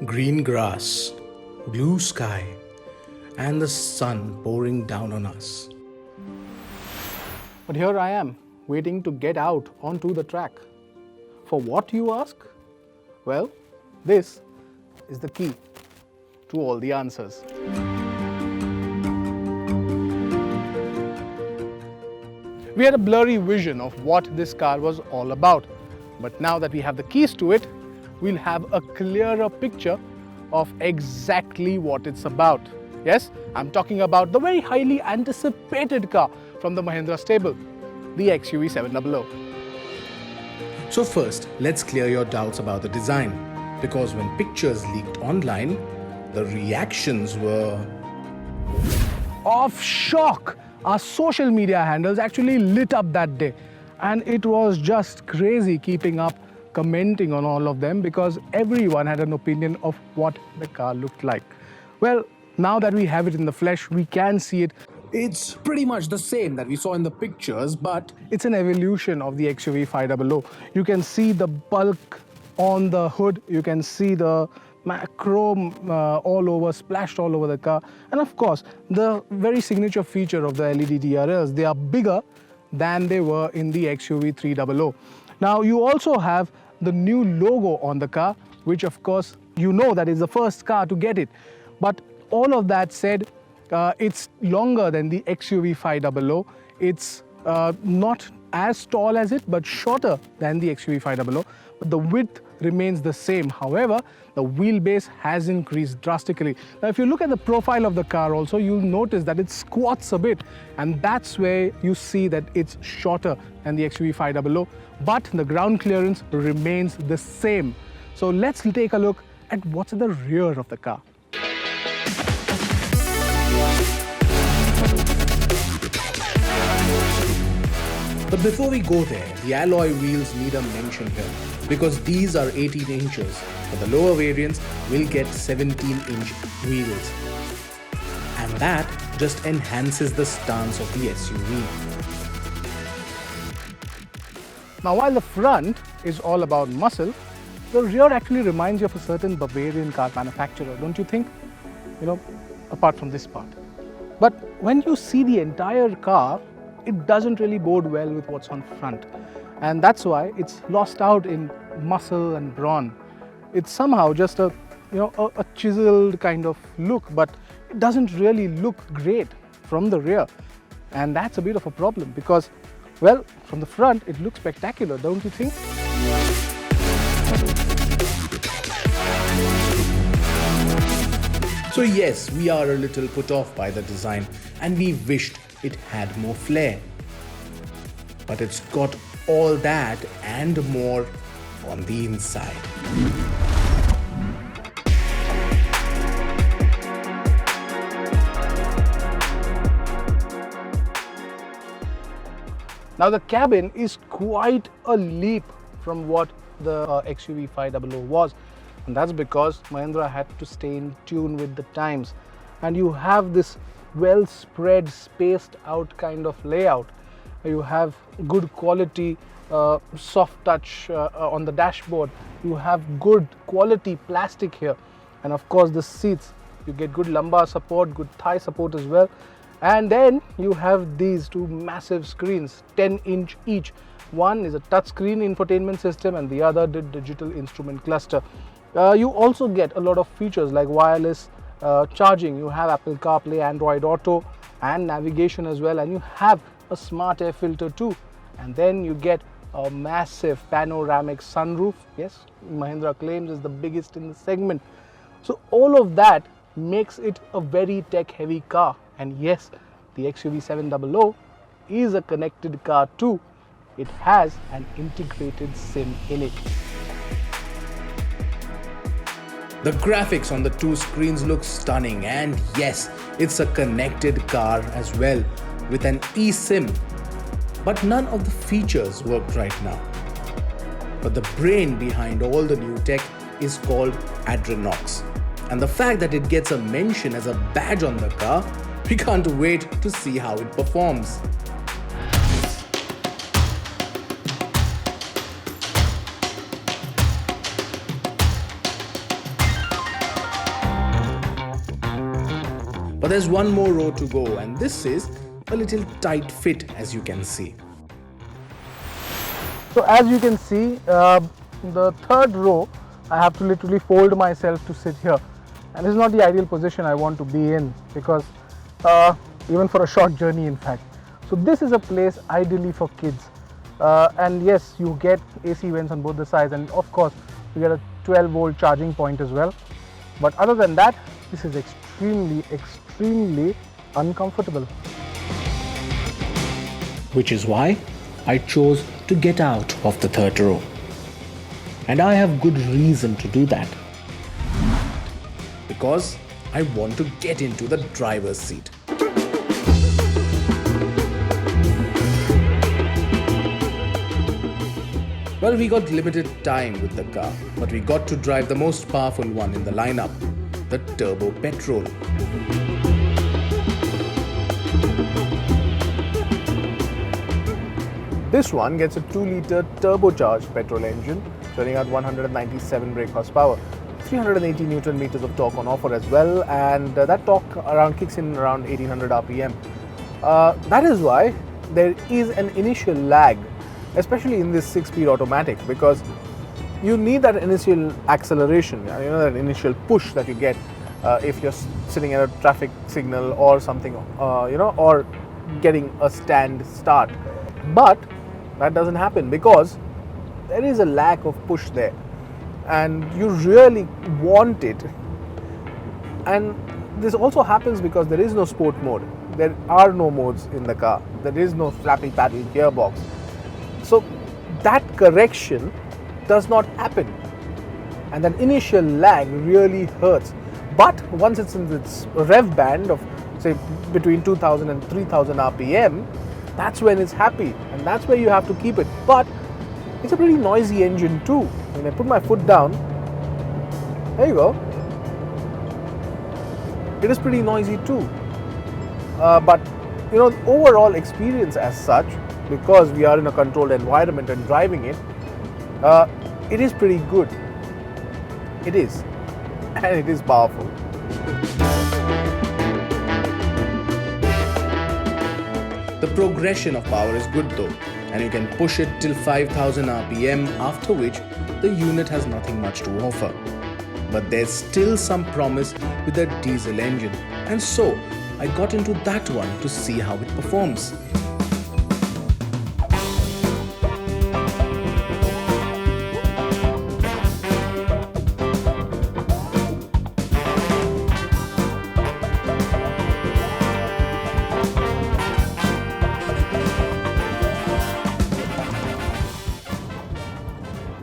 Green grass, blue sky, and the sun pouring down on us. But here I am, waiting to get out onto the track. For what, you ask? Well, this is the key to all the answers. We had a blurry vision of what this car was all about. But now that we have the keys to it, we'll have a clearer picture of exactly what it's about. Yes, I'm talking about the very highly anticipated car from the Mahindra stable, the XUV700. So first, let's clear your doubts about the design, because when pictures leaked online, the reactions were Of shock! Our social media handles actually lit up that day, and it was just crazy keeping up commenting on all of them, because everyone had an opinion of what the car looked like. Well, now that we have it in the flesh, we can see it. It's pretty much the same that we saw in the pictures, but It's an evolution of the XUV500. You can see the bulk on the hood, you can see the chrome all over, splashed all over the car, and of course the very signature feature of the LED DRLs, they are bigger than they were in the XUV300. Now you also have the new logo on the car, which of course you know that is the first car to get it. But all of that said, it's longer than the XUV500. It's not as tall as it, but shorter than the XUV500. But the width remains the same. However, the wheelbase has increased drastically. Now, if you look at the profile of the car also, you'll notice that it squats a bit, and that's where you see that it's shorter than the XUV500, but the ground clearance remains the same. So let's take a look at what's at the rear of the car. But before we go there, the alloy wheels need a mention here, because these are 18 inches, but the lower variants will get 17-inch wheels. And that just enhances the stance of the SUV. Now, while the front is all about muscle, the rear actually reminds you of a certain Bavarian car manufacturer, don't you think? You know, apart from this part. But when you see the entire car, it doesn't really bode well with what's on front. And that's why it's lost out in muscle and brawn. It's somehow just a chiseled kind of look, but it doesn't really look great from the rear. And that's a bit of a problem because, well, from the front, it looks spectacular, don't you think? So yes, we are a little put off by the design and we wished it had more flair. But it's got all that and more on the inside. Now the cabin is quite a leap from what the XUV500 was, and that's because Mahindra had to stay in tune with the times, and you have this well spread, spaced out kind of layout. You have good quality soft touch on the dashboard, you have good quality plastic here, and of course the seats, you get good lumbar support, good thigh support as well. And then you have these two massive screens, 10-inch each. One is a touchscreen infotainment system and the other the digital instrument cluster. You also get a lot of features like wireless charging. You have Apple CarPlay, Android Auto and navigation as well, and you have a smart air filter too. And then you get a massive panoramic sunroof. Yes, Mahindra claims is the biggest in the segment. So all of that makes it a very tech heavy car. And yes, the XUV700 is a connected car too. It has an integrated SIM in it. The graphics on the two screens look stunning, and yes, it's a connected car as well with an eSIM. But none of the features work right now. But the brain behind all the new tech is called Adrenox. And the fact that it gets a mention as a badge on the car, we can't wait to see how it performs. But there's one more row to go, and this is a little tight fit, as you can see. So as you can see, the third row, I have to literally fold myself to sit here, and this is not the ideal position I want to be in, because even for a short journey, in fact. So this is a place ideally for kids, and yes, you get AC vents on both the sides, and of course you get a 12-volt charging point as well. But other than that, this is extremely uncomfortable. Which is why I chose to get out of the third row. And I have good reason to do that. Because I want to get into the driver's seat. Well, we got limited time with the car, but we got to drive the most powerful one in the lineup, the Turbo Petrol. This one gets a 2-litre turbocharged petrol engine, turning out 197 brake horsepower, 380 Newton meters of torque on offer as well, and that torque kicks in around 1800 RPM. That is why there is an initial lag, especially in this 6-speed automatic, because you need that initial acceleration, that initial push that you get if you're sitting at a traffic signal or something, or getting a stand start. But that doesn't happen because there is a lack of push there, and you really want it. And this also happens because there is no sport mode. There are no modes in the car. There is no flappy paddle gearbox. So that correction does not happen, and that initial lag really hurts. But once it's in its rev band of, say, between 2000 and 3000 RPM, that's when it's happy, and that's where you have to keep it. But it's a pretty noisy engine too. When I put my foot down, there you go, it is pretty noisy too. But the overall experience as such, because we are in a controlled environment and driving it, it is pretty good. It is, and it is powerful. The progression of power is good though, and you can push it till 5000 RPM, after which the unit has nothing much to offer. But there's still some promise with the diesel engine, and so I got into that one to see how it performs.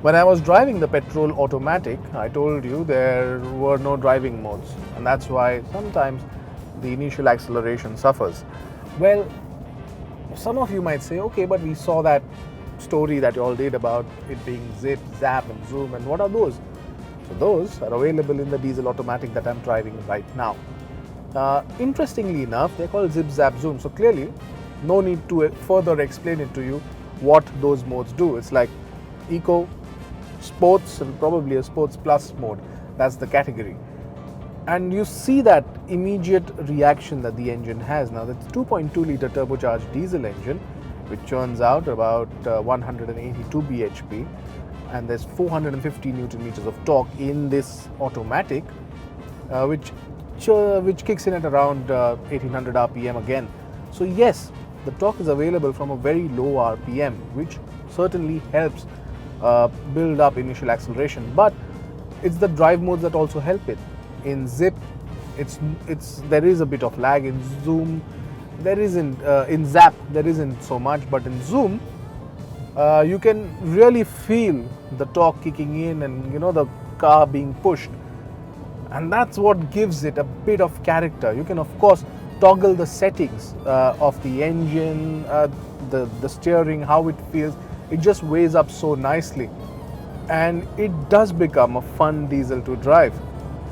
When I was driving the petrol automatic, I told you there were no driving modes, and that's why sometimes the initial acceleration suffers. Well, some of you might say, okay, but we saw that story that you all did about it being zip, zap and zoom, and what are those? So those are available in the diesel automatic that I'm driving right now. Interestingly enough, they're called zip, zap, zoom, so clearly no need to further explain it to you what those modes do. It's like Eco, Sports, and probably a Sports Plus mode. That's the category. And you see that immediate reaction that the engine has. Now, that's 2.2-litre turbocharged diesel engine, which churns out about 182 bhp, and there's 450 Newton meters of torque in this automatic, which kicks in at around 1800 RPM again. So yes, the torque is available from a very low RPM, which certainly helps build up initial acceleration, but it's the drive modes that also help it. In zip, there is a bit of lag. In zoom, there isn't. In zap, there isn't so much, but in zoom, you can really feel the torque kicking in and the car being pushed. and that's what gives it a bit of character. You can of course toggle the settings of the engine, the steering, how it feels. It just weighs up so nicely, and it does become a fun diesel to drive.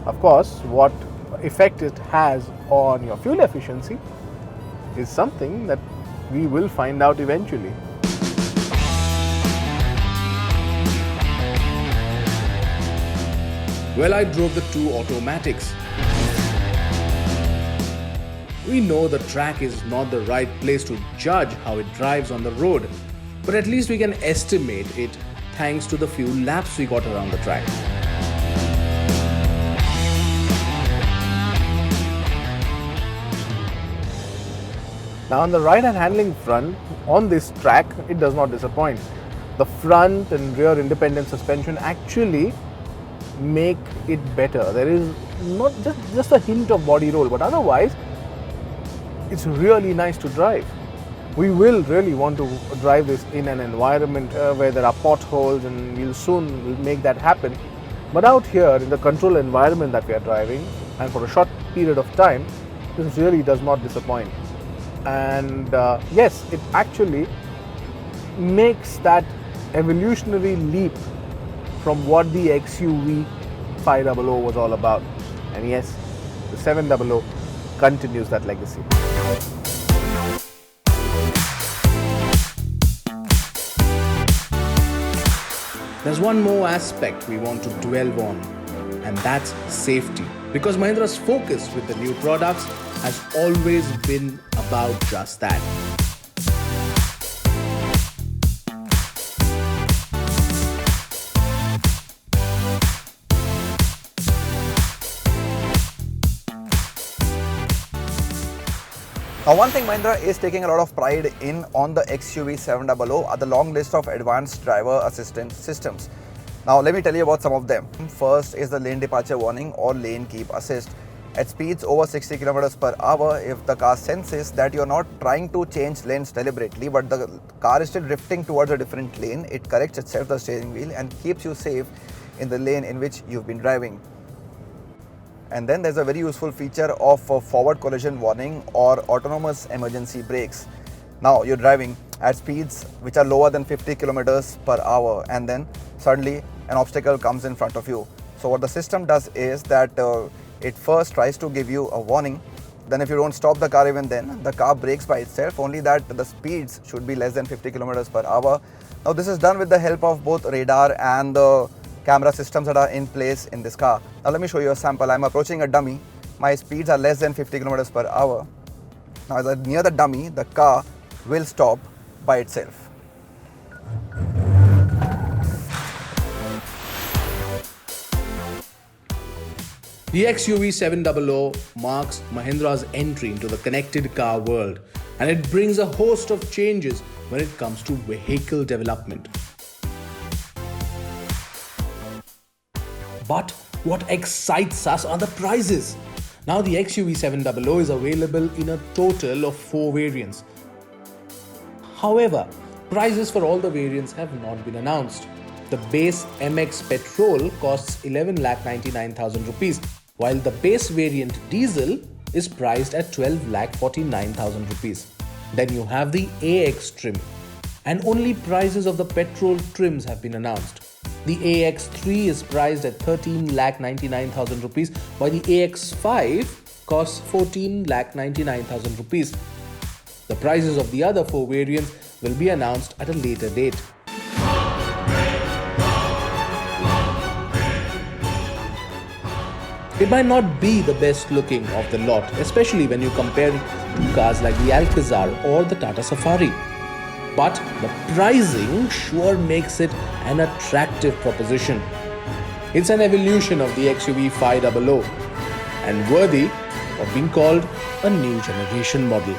Of course, what effect it has on your fuel efficiency is something that we will find out eventually. Well, I drove the two automatics. We know the track is not the right place to judge how it drives on the road, but at least we can estimate it thanks to the few laps we got around the track. Now on the ride and handling front, on this track, it does not disappoint. The front and rear independent suspension actually make it better. There is not just a hint of body roll, but otherwise it's really nice to drive. We will really want to drive this in an environment where there are potholes, and we'll soon make that happen. But out here in the controlled environment that we are driving, and for a short period of time, this really does not disappoint. And yes, it actually makes that evolutionary leap from what the XUV500 was all about. And yes, the 700 continues that legacy. There's one more aspect we want to dwell on, and that's safety. Because Mahindra's focus with the new products has always been about just that. Now, one thing Mahindra is taking a lot of pride in on the XUV700 are the long list of advanced driver assistance systems. Now, let me tell you about some of them. First is the lane departure warning or lane keep assist. At speeds over 60 km per hour, if the car senses that you're not trying to change lanes deliberately, but the car is still drifting towards a different lane, it corrects itself, the steering wheel, and keeps you safe in the lane in which you've been driving. And then there's a very useful feature of forward collision warning or autonomous emergency brakes. Now you're driving at speeds which are lower than 50 kilometers per hour, and then suddenly an obstacle comes in front of you. So what the system does is that it first tries to give you a warning. Then if you don't stop the car even then, the car brakes by itself, only that the speeds should be less than 50 kilometers per hour. Now this is done with the help of both radar and the camera systems that are in place in this car. Now let me show you a sample. I'm approaching a dummy. My speeds are less than 50 kilometers per hour. Now as I'm near the dummy, the car will stop by itself. The XUV700 marks Mahindra's entry into the connected car world, and it brings a host of changes when it comes to vehicle development. But what excites us are the prices. Now the XUV700 is available in a total of 4 variants. However, prices for all the variants have not been announced. The base MX petrol costs 11,99,000 rupees, while the base variant diesel is priced at 12,49,000 rupees. Then you have the AX trim, and only prices of the petrol trims have been announced. The AX3 is priced at 13,99,000 rupees, while the AX5 costs 14,99,000 rupees. The prices of the other 4 variants will be announced at a later date. It might not be the best looking of the lot, especially when you compare it to cars like the Alcazar or the Tata Safari. But the pricing sure makes it an attractive proposition. It's an evolution of the XUV500 and worthy of being called a new generation model.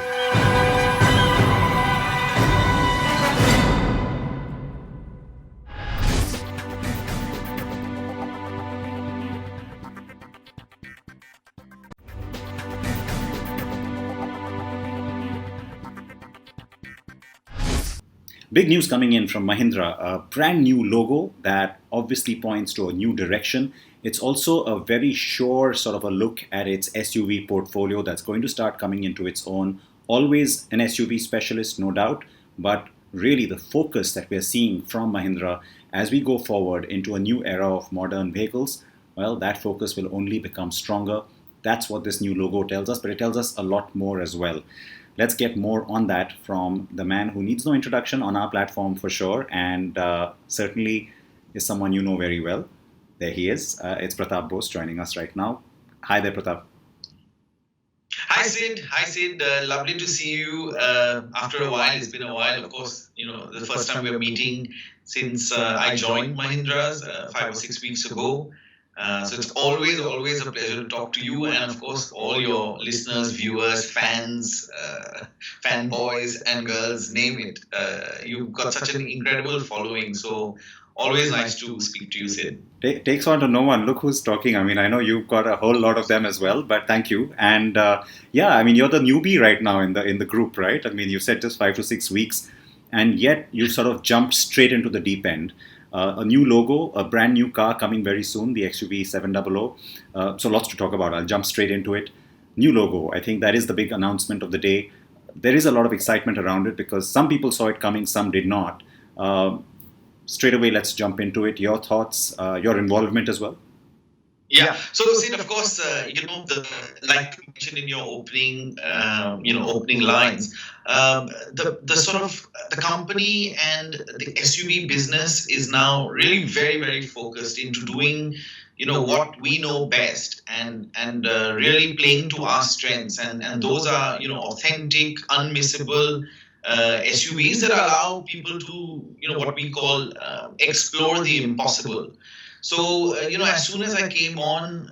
Big news coming in from Mahindra, a brand new logo that obviously points to a new direction. It's also a very sure sort of a look at its SUV portfolio that's going to start coming into its own. Always an SUV specialist, no doubt, but really the focus that we're seeing from Mahindra as we go forward into a new era of modern vehicles, well, that focus will only become stronger. That's what this new logo tells us, but it tells us a lot more as well. Let's get more on that from the man who needs no introduction on our platform for sure, and certainly is someone you know very well. There he is. It's Pratap Bose joining us right now. Hi there, Pratap. Hi Sid. Hi Sid. Lovely to see you after a while. It's been a while, of course. The first time we're meeting since I joined Mahindra's 5 or 6 weeks ago. So it's always a pleasure to talk to you and, of course, all your listeners, viewers, fans, fanboys and girls, name it. You've got such an incredible following. So always nice to speak to you, Sid. Takes one to know one. Look who's talking. I mean, I know you've got a whole lot of them as well, but thank you. And yeah, I mean, you're the newbie right now in the group, right? I mean, you said just 5 to 6 weeks, and yet you sort of jumped straight into the deep end. A new logo, a brand new car coming very soon, the XUV700. So lots to talk about. I'll jump straight into it. New logo. I think that is the big announcement of the day. There is a lot of excitement around it because some people saw it coming, some did not. Straight away, let's jump into it. Your thoughts, your involvement as well. Yeah. So, Sid, of course, like you mentioned in your opening lines, the sort of the company and the SUV business is now really very, very focused into doing, what we know best and really playing to our strengths. And those are, authentic, unmissable SUVs that allow people to, what we call explore the impossible. So, as soon as I came on,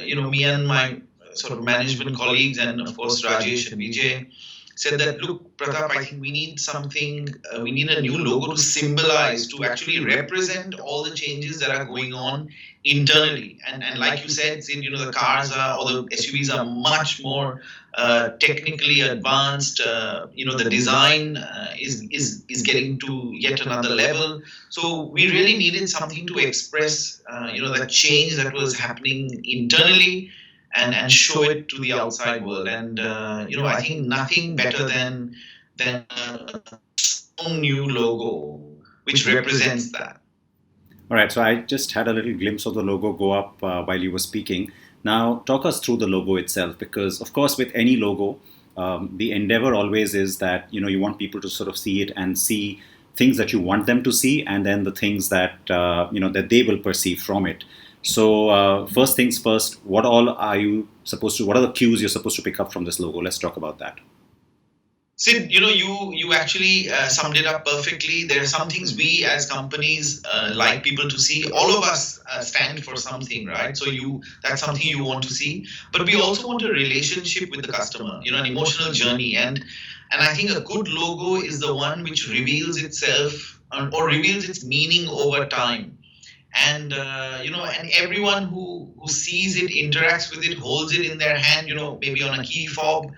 me and my sort of management colleagues and, of course, Rajesh and Vijay said that, look, Pratap, I think we need something, we need a new logo to symbolize, to actually represent all the changes that are going on internally. And like you said, the cars or the SUVs are much more technically advanced. The design is getting to yet another level. So we really needed something to express, the change that was happening internally and show it to the outside world. And, I think nothing better than a new logo, which represents that. All right, so I just had a little glimpse of the logo go up while you were speaking. Now, talk us through the logo itself, because, of course, with any logo, the endeavor always is that, you want people to sort of see it and see things that you want them to see, and then the things that, that they will perceive from it. So, first things first, what are the cues you're supposed to pick up from this logo? Let's talk about that. Sid, you actually summed it up perfectly. There are some things we as companies like people to see. All of us stand for something, right? So that's something you want to see. But we also want a relationship with the customer, an emotional journey. And I think a good logo is the one which reveals itself or reveals its meaning over time. And, and everyone who sees it, interacts with it, holds it in their hand, maybe on a key fob,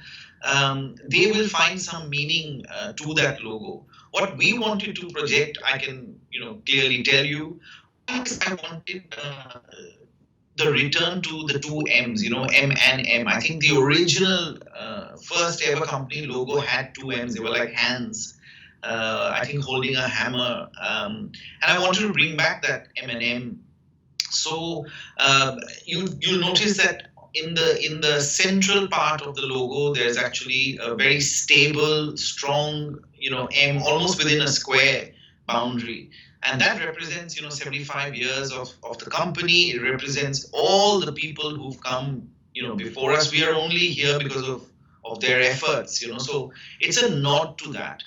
they will find some meaning to that logo. What we wanted to project, I can, clearly tell you, is I wanted the return to the two M's, M and M. I think the original first ever company logo had two M's. They were like hands, I think holding a hammer. And I wanted to bring back that M and M. So you'll notice that in the central part of the logo, there's actually a very stable, strong, M, almost within a square boundary. And that represents, 75 years of the company. It represents all the people who've come, before us. We are only here because of their efforts, So it's a nod to that.